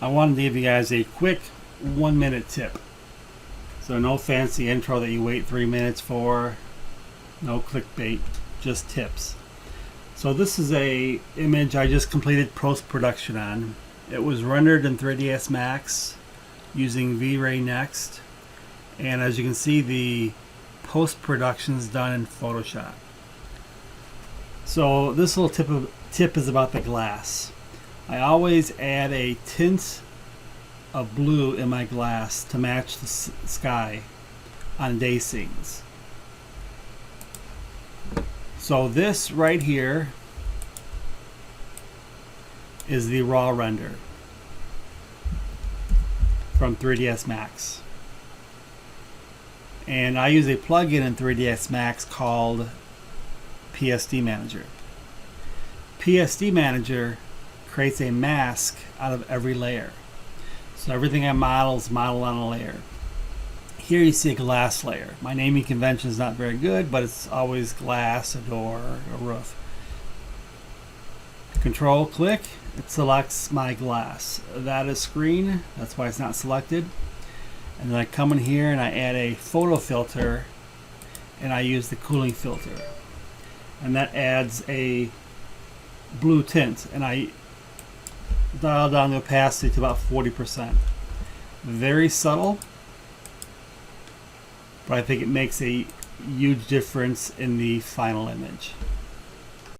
I wanted to give you guys a quick 1-minute tip. So no fancy intro that you wait 3 minutes for, no clickbait, just tips. So this is a image I just completed post-production on. It was rendered in 3ds Max using V-Ray Next, and as you can see, the post-production is done in Photoshop. So this little tip is about the glass. I always add a tint of blue in my glass to match the sky on day scenes. So this right here is the raw render from 3ds Max. And I use a plugin in 3ds Max called PSD Manager. PSD Manager creates a mask out of every layer. So everything I model is modeled on a layer. Here you see a glass layer. My naming convention is not very good, but it's always glass, a door, a roof. Control click, it selects my glass. That is screen, that's why it's not selected. And then I come in here and I add a photo filter, and I use the cooling filter. And that adds a blue tint, and I dial down the opacity to about 40%. Very subtle, but I think it makes a huge difference in the final image.